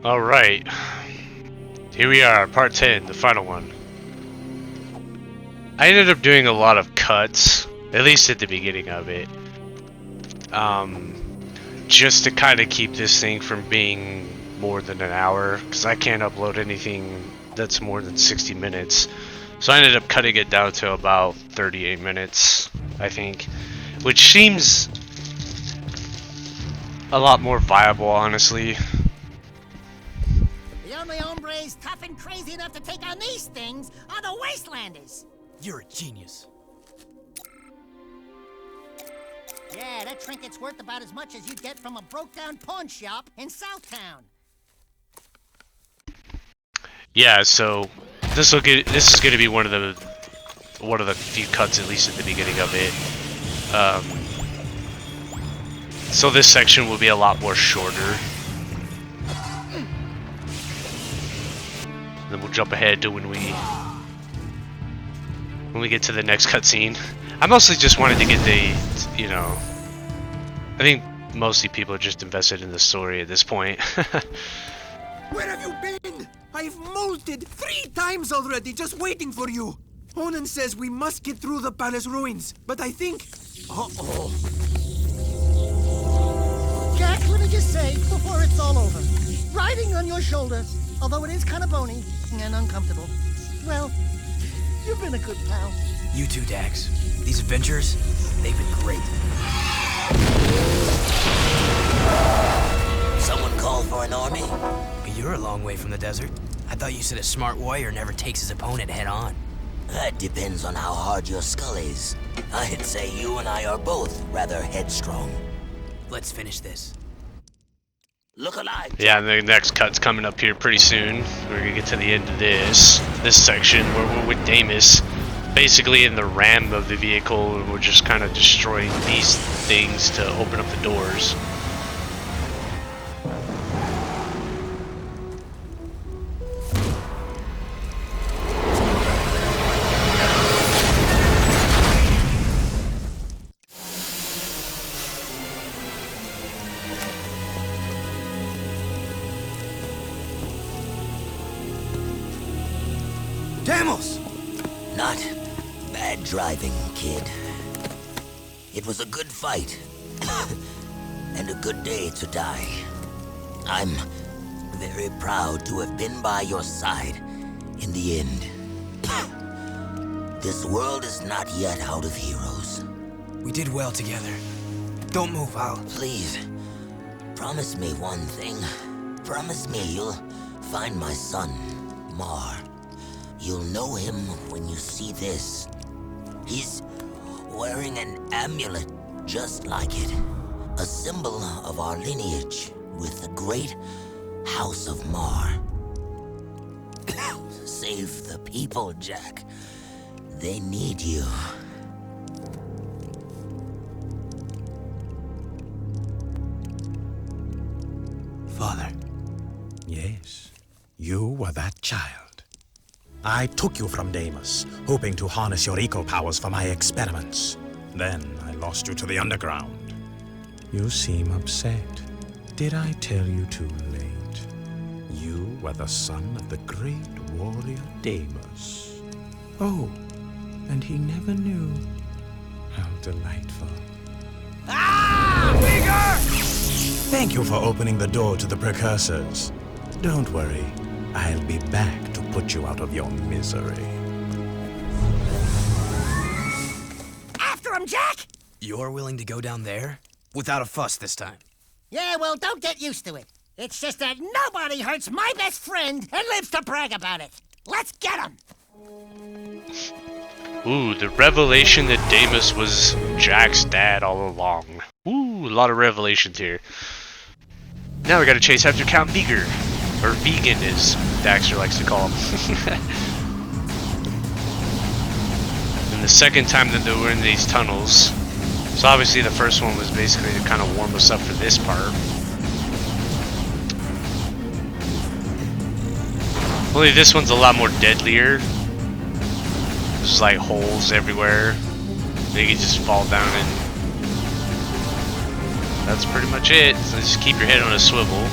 Alright. Here we are, part 10, the final one. I ended up doing a lot of cuts, at least at the beginning of it. Just to kind of keep this thing from being more than an hour, because I can't upload anything that's more than 60 minutes. So I ended up cutting it down to about 38 minutes, I think. Which seems a lot more viable, honestly. The only hombres tough and crazy enough to take on these things are the Wastelanders. You're a genius. Yeah, that trinket's worth about as much as you'd get from a broke-down pawn shop in Southtown. Yeah, so this is gonna be one of the few cuts, at least at the beginning of it. So this section will be a lot more shorter. Then we'll jump ahead to when we get to the next cutscene. I mostly just wanted to get the, you know, I think mostly people are just invested in the story at this point. Where have you been? I've molted 3 times already, just waiting for you. Onan says we must get through the palace ruins, but I think... Uh-oh. Jack, let me just say, before it's all over, riding on your shoulder, although it is kind of bony and uncomfortable, well, you've been a good pal. You too, Dax. These adventures, they've been great. Someone call for an army? But you're a long way from the desert. I thought you said a smart warrior never takes his opponent head on. That depends on how hard your skull is. I'd say you and I are both rather headstrong. Let's finish this. Look alive! Yeah, and the next cut's coming up here pretty soon. We're gonna get to the end of this section where we're with Damus, basically in the ram of the vehicle, and we're just kind of destroying these things to open up the doors. Deimos! Not bad driving, kid. It was a good fight. And a good day to die. I'm very proud to have been by your side in the end. This world is not yet out of heroes. We did well together. Don't move, Al. Please, promise me one thing. Promise me you'll find my son, Mar. You'll know him when you see this. He's wearing an amulet just like it. A symbol of our lineage with the great House of Mar. Save the people, Jack. They need you. Father. Yes, you were that child. I took you from Deimos, hoping to harness your eco powers for my experiments. Then I lost you to the underground. You seem upset. Did I tell you too late? You were the son of the great warrior Deimos. Oh, and he never knew. How delightful. Ah! Bigger! Thank you for opening the door to the precursors. Don't worry, I'll be back to put you out of your misery. After him, Jack! You're willing to go down there? Without a fuss this time. Yeah, well, don't get used to it. It's just that nobody hurts my best friend and lives to brag about it. Let's get him! Ooh, the revelation that Damus was Jack's dad all along. Ooh, a lot of revelations here. Now we gotta chase after Count Beaker. Or Vegan, as Daxter likes to call him. And the second time that they were in these tunnels. So obviously the first one was basically to kind of warm us up for this part. Only this one's a lot more deadlier. There's like holes everywhere. You can just fall down and that's pretty much it. So just keep your head on a swivel.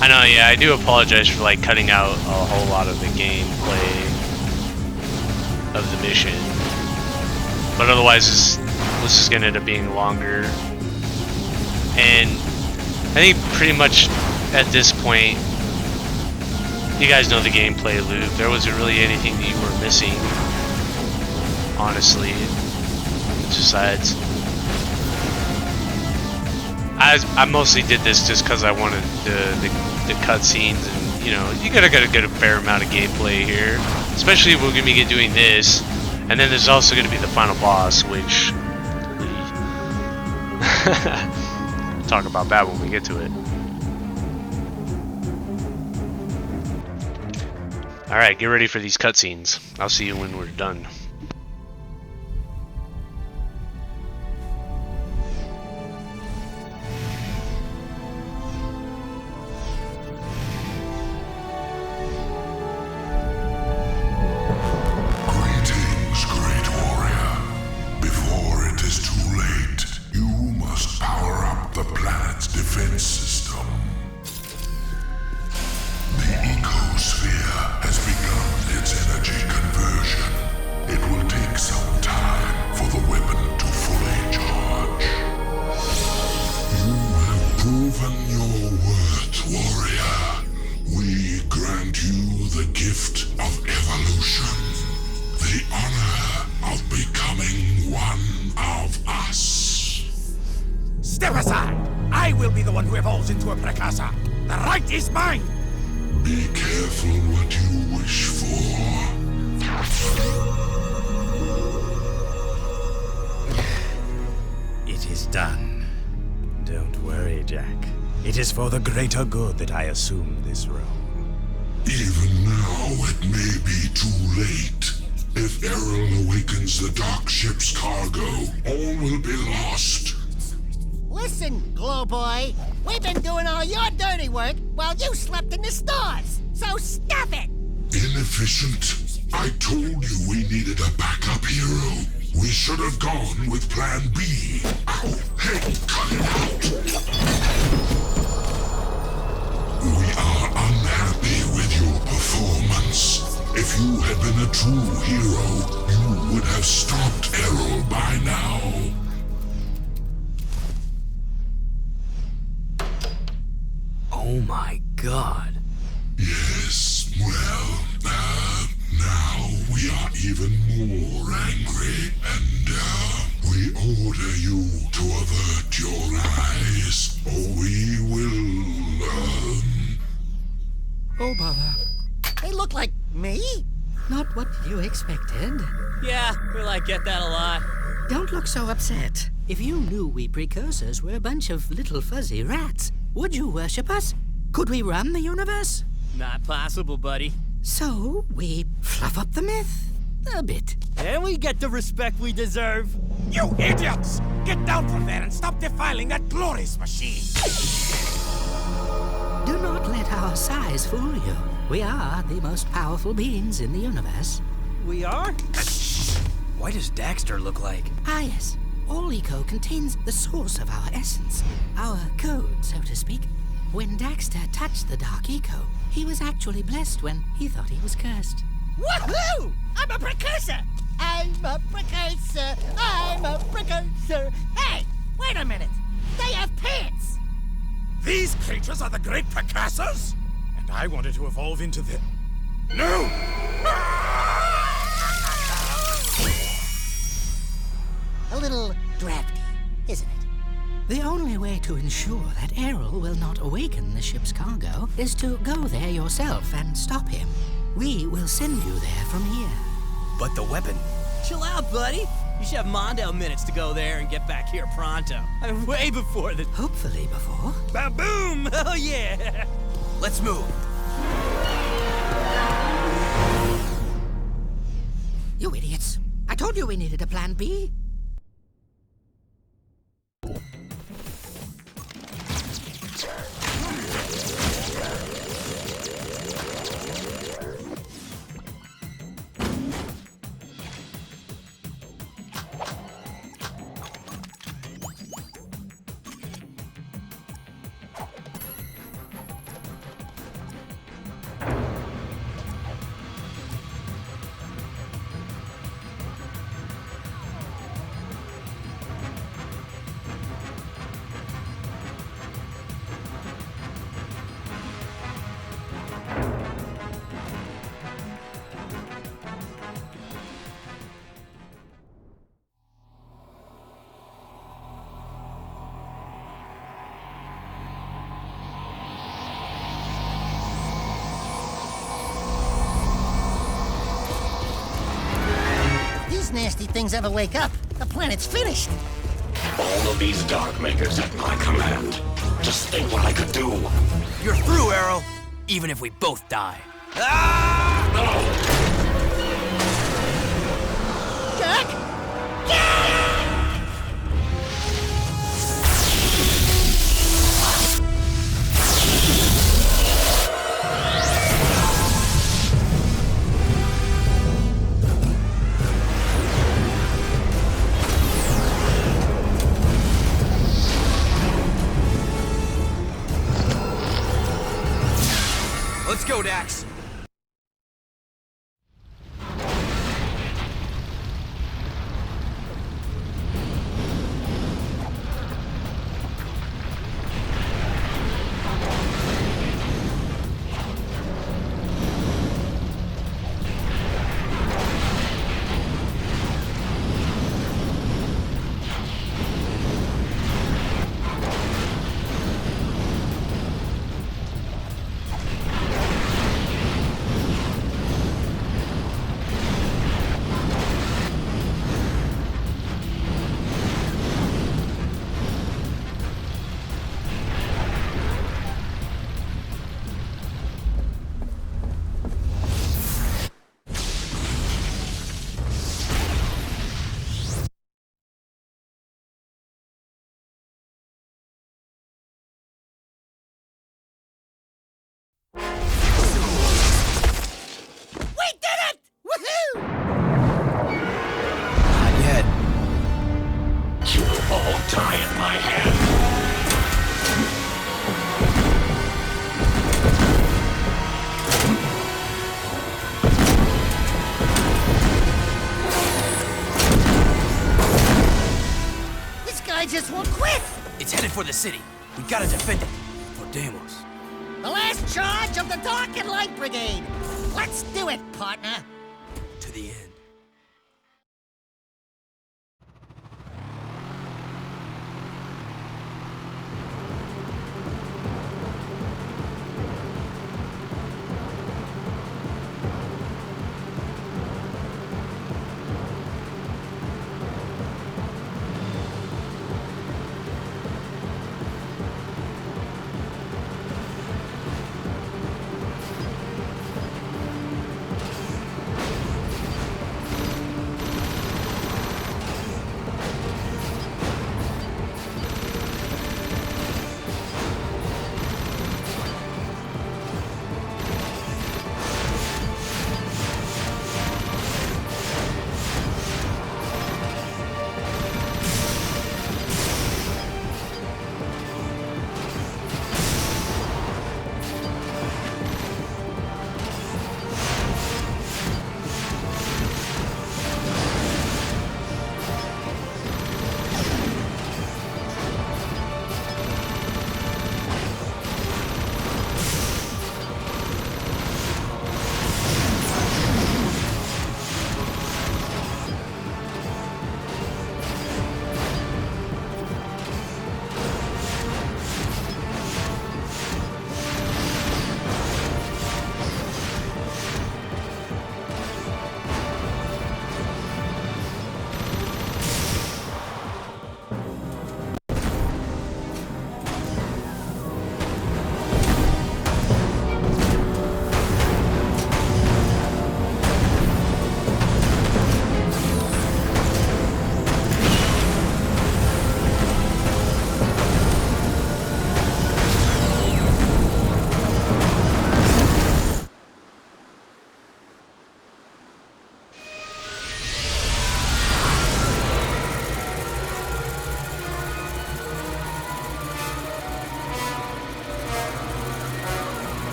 I know, yeah, I do apologize for like cutting out a whole lot of the gameplay of the mission. But otherwise this is gonna end up being longer. And I think pretty much at this point you guys know the gameplay loop. There wasn't really anything that you were missing, honestly. Besides, I mostly did this just because I wanted the cutscenes, and you know, you gotta get a fair amount of gameplay here, especially if we're gonna be doing this. And then there's also gonna be the final boss, which talk about that when we get to it. Alright, get ready for these cutscenes. I'll see you when we're done. Greetings, great warrior. Before it is too late, you must power up the planet's defense system. The ecosphere has begun its energy conversion. It will take some time for the weapon to fully charge. You have proven your worth, warrior. We grant you the gift of evolution, the honor of becoming one of us. Step aside! I will be the one who evolves into a precursor. The right is mine! Be careful what you wish for. It is done. Don't worry, Jack. It is for the greater good that I assume this role. Even now, it may be too late. If Errol awakens the dark ship's cargo, all will be lost. Listen, Glow Boy, we've been doing all your dirty work while you slept in the stars. So stop it! Inefficient. I told you we needed a backup hero. We should have gone with Plan B. Ow, hey, cut it out! We are unhappy with your performance. If you had been a true hero, you would have stopped Errol by now. Oh my god. Yes, well, now we are even more angry, and we order you to avert your eyes, or we will, Oh, bother. They look like me? Not what you expected. Yeah, we get that a lot. Don't look so upset. If you knew we precursors were a bunch of little fuzzy rats, would you worship us? Could we run the universe? Not possible, buddy. So, we fluff up the myth a bit. And we get the respect we deserve. You idiots! Get down from there and stop defiling that glorious machine! Do not let our size fool you. We are the most powerful beings in the universe. We are? Why does Daxter look like? Ah, yes. All eco contains the source of our essence, our code, so to speak. When Daxter touched the Dark Eco, he was actually blessed when he thought he was cursed. Woohoo! I'm a precursor! I'm a precursor! I'm a precursor! Hey! Wait a minute! They have pants! These creatures are the great precursors? And I wanted to evolve into the... No! A little drafty, isn't it? The only way to ensure that Errol will not awaken the ship's cargo is to go there yourself and stop him. We will send you there from here. But the weapon. Chill out, buddy. You should have Mondale minutes to go there and get back here pronto. I mean, way before the... Hopefully before. Ba-boom! Oh, yeah! Let's move. You idiots. I told you we needed a plan B. nasty things ever wake up, the planet's finished. All of these Dark Makers at my command. Just think what I could do. You're through, Arrow. Even if we both die. Jack? Jack! Let's go, Dax. Just won't quit! It's headed for the city. We gotta defend it. For Deimos. The last charge of the Dark and Light Brigade! Let's do it, partner! To the end.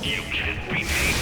You can't beat me.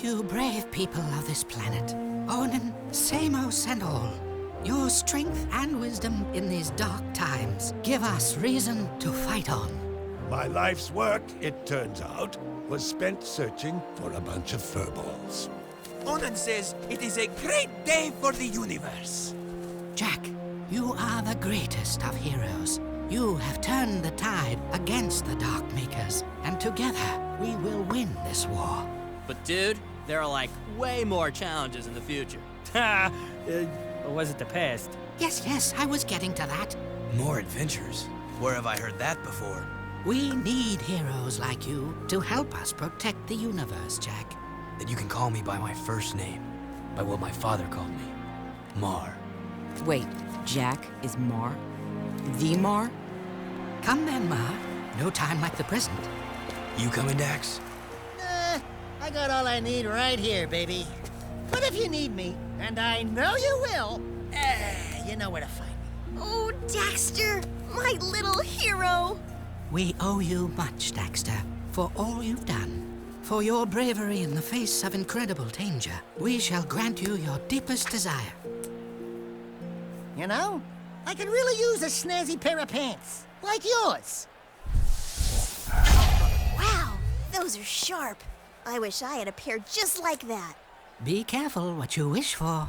you brave people of this planet, Onan, Samos and all, your strength and wisdom in these dark times give us reason to fight on. My life's work, it turns out, was spent searching for a bunch of furballs. Onan says it is a great day for the universe. Jack, you are the greatest of heroes. You have turned the tide against the Dark Makers, and together we will win this war. But dude, there are like way more challenges in the future. Ha! Or was it the past? Yes, I was getting to that. More adventures? Where have I heard that before? We need heroes like you to help us protect the universe, Jack. Then you can call me by my first name, by what my father called me, Mar. Wait, Jack is Mar? The Mar? Come then, Mar. No time like the present. You coming, Dax? I got all I need right here, baby. But if you need me, and I know you will, you know where to find me. Oh, Daxter, my little hero. We owe you much, Daxter, for all you've done. For your bravery in the face of incredible danger, we shall grant you your deepest desire. You know, I could really use a snazzy pair of pants, like yours. Wow, those are sharp. I wish I had a pair just like that. Be careful what you wish for.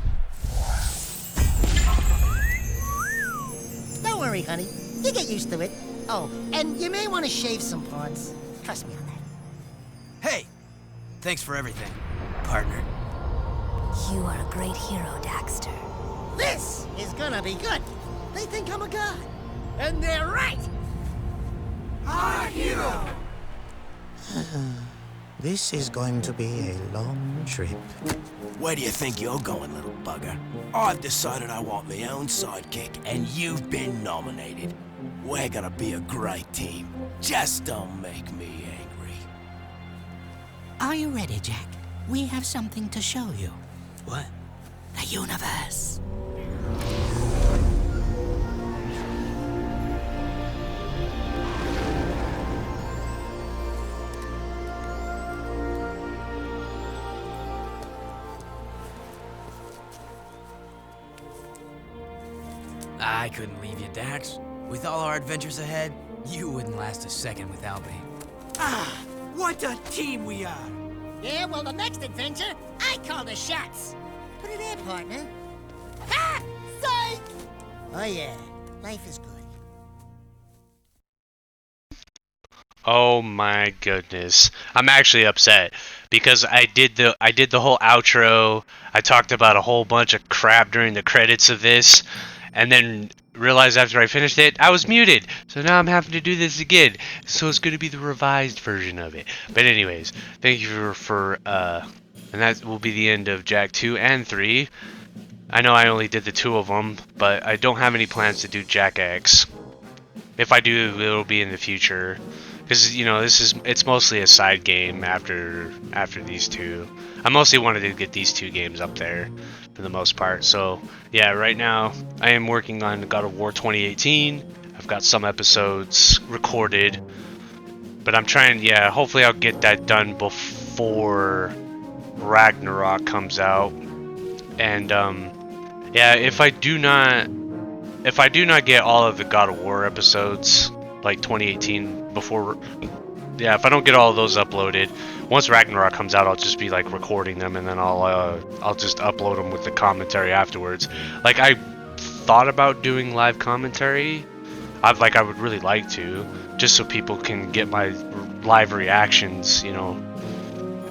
Don't worry, honey. You get used to it. Oh, and you may want to shave some parts. Trust me on that. Hey! Thanks for everything, partner. You are a great hero, Daxter. This is gonna be good. They think I'm a god. And they're right. Our hero! This is going to be a long trip. Where do you think you're going, little bugger? I've decided I want my own sidekick, and you've been nominated. We're gonna be a great team. Just don't make me angry. Are you ready, Jack? We have something to show you. What? The universe. I couldn't leave you, Dax. With all our adventures ahead, you wouldn't last a second without me. Ah, what a team we are! Yeah, well, the next adventure, I call the shots. Put it in, partner. Ha! Psych! Oh, yeah. Life is good. Oh my goodness. I'm actually upset because I did the whole outro. I talked about a whole bunch of crap during the credits of this, and then realized after I finished it, I was muted. So now I'm having to do this again. So it's going to be the revised version of it. But anyways, thank you for and that will be the end of Jack 2 and 3. I know I only did the 2 of them, but I don't have any plans to do Jack X. If I do, it'll be in the future. Because, you know, it's mostly a side game after these two. I mostly wanted to get these 2 games up there for the most part. So, yeah, right now I am working on God of War 2018. I've got some episodes recorded. But I'm trying, yeah, hopefully I'll get that done before Ragnarok comes out. And, yeah, if I do not get all of the God of War episodes, like 2018 before, yeah, if I don't get all of those uploaded, once Ragnarok comes out, I'll just be like recording them, and then I'll just upload them with the commentary afterwards. Like, I thought about doing live commentary. I would really like to, just so people can get my live reactions, you know,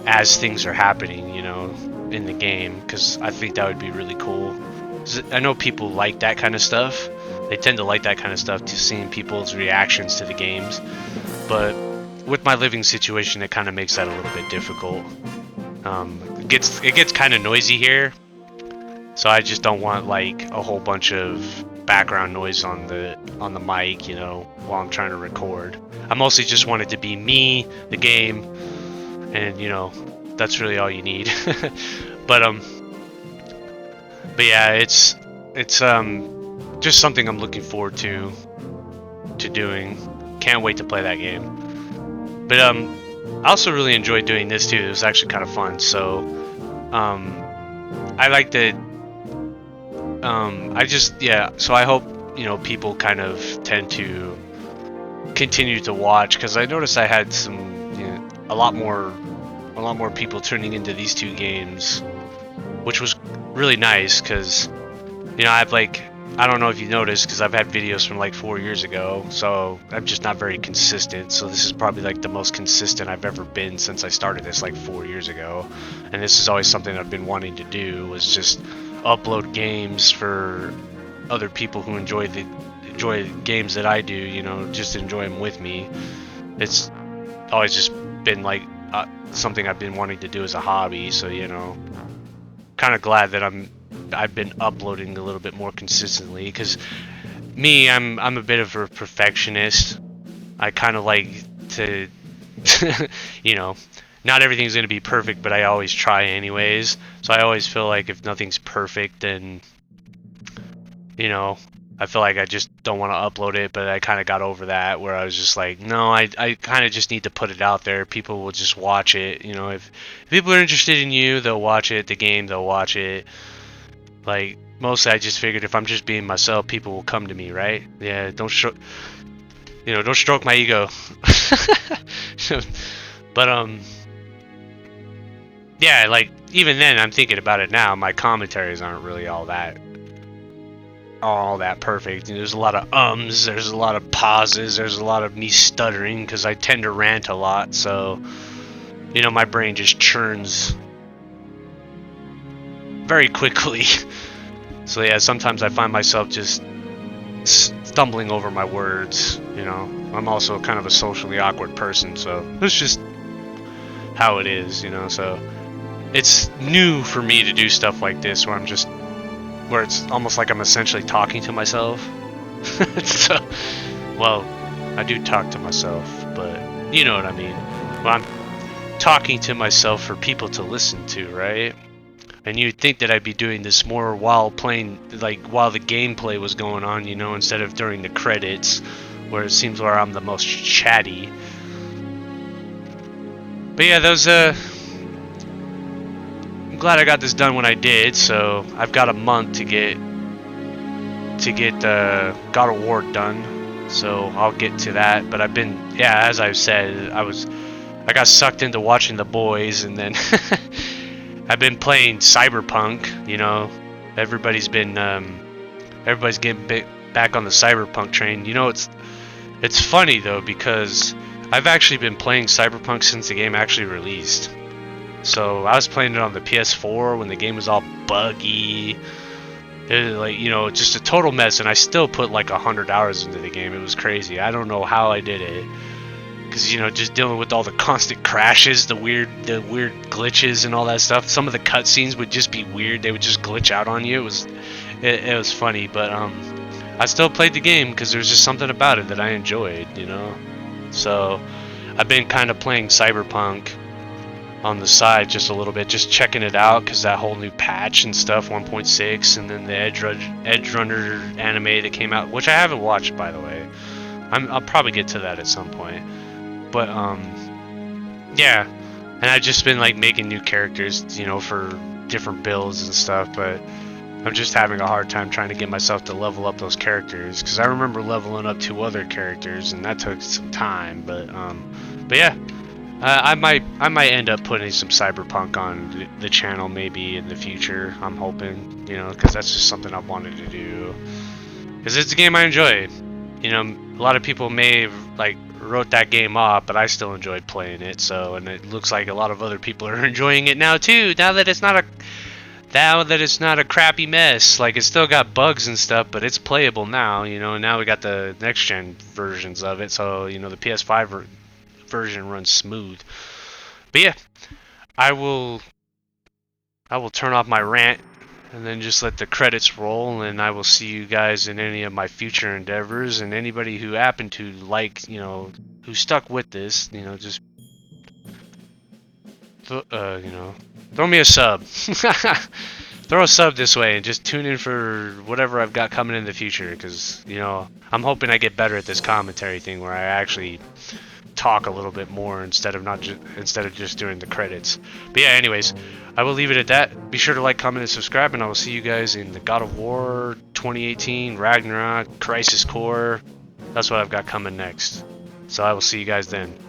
as things are happening, you know, in the game, because I think that would be really cool. 'Cause I know people like that kind of stuff. They tend to like that kind of stuff, to seeing people's reactions to the games. But with my living situation, it kind of makes that a little bit difficult. It gets kind of noisy here, so I just don't want like a whole bunch of background noise on the mic, you know, while I'm trying to record. I mostly just want it to be me, the game, and you know, that's really all you need. But yeah, it's just something I'm looking forward to doing. Can't wait to play that game. But I also really enjoyed doing this too. It was actually kind of fun. So I like that. So I hope, you know, people kind of tend to continue to watch, because I noticed I had a lot more people tuning into these two games, which was really nice, because, you know, I don't know if you noticed, because I've had videos from like 4 years ago, so I'm just not very consistent. So this is probably like the most consistent I've ever been since I started this like 4 years ago. And this is always something I've been wanting to do, was just upload games for other people who enjoy games that I do, you know, just enjoy them with me. It's always just been like something I've been wanting to do as a hobby, so, you know, kind of glad that I've been uploading a little bit more consistently, because me, I'm a bit of a perfectionist. I kind of like to you know, not everything's going to be perfect, but I always try anyways. So I always feel like if nothing's perfect, then, you know, I feel like I just don't want to upload it. But I kind of got over that, where I was just like, no, I kind of just need to put it out there. People will just watch it. You know, if people are interested in you, they'll watch it. The game, they'll watch it. Like, mostly I just figured if I'm just being myself, people will come to me, right? Yeah, don't stroke my ego. But yeah, like, even then, I'm thinking about it now, my commentaries aren't really all that perfect. You know, there's a lot of there's a lot of pauses, there's a lot of me stuttering, because I tend to rant a lot, so, you know, my brain just churns very quickly. So yeah, sometimes I find myself just stumbling over my words, you know. I'm also kind of a socially awkward person, so it's just how it is, you know. So it's new for me to do stuff like this, where it's almost like I'm essentially talking to myself. So, well, I do talk to myself, but you know what I mean. Well, I'm talking to myself for people to listen to, right? And you'd think that I'd be doing this more while playing, like while the gameplay was going on, you know, instead of during the credits, where it seems where I'm the most chatty. But yeah, I'm glad I got this done when I did. So I've got a month to get God of War done. So I'll get to that. But as I've said, I got sucked into watching The Boys, and then I've been playing Cyberpunk. You know, everybody's getting back on the Cyberpunk train. You know, it's funny though, because I've actually been playing Cyberpunk since the game actually released. So I was playing it on the PS4 when the game was all buggy. It was like, you know, just a total mess, and I still put like 100 hours into the game. It was crazy. I don't know how I did it. Because, you know, just dealing with all the constant crashes, the weird glitches and all that stuff. Some of the cutscenes would just be weird. They would just glitch out on you. It was funny, but I still played the game because there's just something about it that I enjoyed, you know. So I've been kind of playing Cyberpunk on the side just a little bit, just checking it out, because that whole new patch and stuff, 1.6, and then the Edge Runner anime that came out, which I haven't watched, by the way. I'll probably get to that at some point. But yeah, and I've just been like making new characters, you know, for different builds and stuff, but I'm just having a hard time trying to get myself to level up those characters, because I remember leveling up 2 other characters, and that took some time. But yeah, I might end up putting some Cyberpunk on the channel maybe in the future. I'm hoping, you know, because that's just something I've wanted to do, because it's a game I enjoy. You know, a lot of people may have like wrote that game off, but I still enjoyed playing it. So, and it looks like a lot of other people are enjoying it now too. Now that it's not a crappy mess. Like, it's still got bugs and stuff, but it's playable now. You know, and now we got the next gen versions of it. So, you know, the PS5 version runs smooth. But yeah, I will turn off my rant and then just let the credits roll, and I will see you guys in any of my future endeavors. And anybody who happened to like, you know, who stuck with this, you know, just you know, throw me a sub. Throw a sub this way and just tune in for whatever I've got coming in the future, because, you know, I'm hoping I get better at this commentary thing, where I actually talk a little bit more instead of just doing the credits. But yeah, anyways, I will leave it at that. Be sure to like, comment, and subscribe, and I will see you guys in the God of War 2018, Ragnarok, Crisis Core. That's what I've got coming next. So I will see you guys then.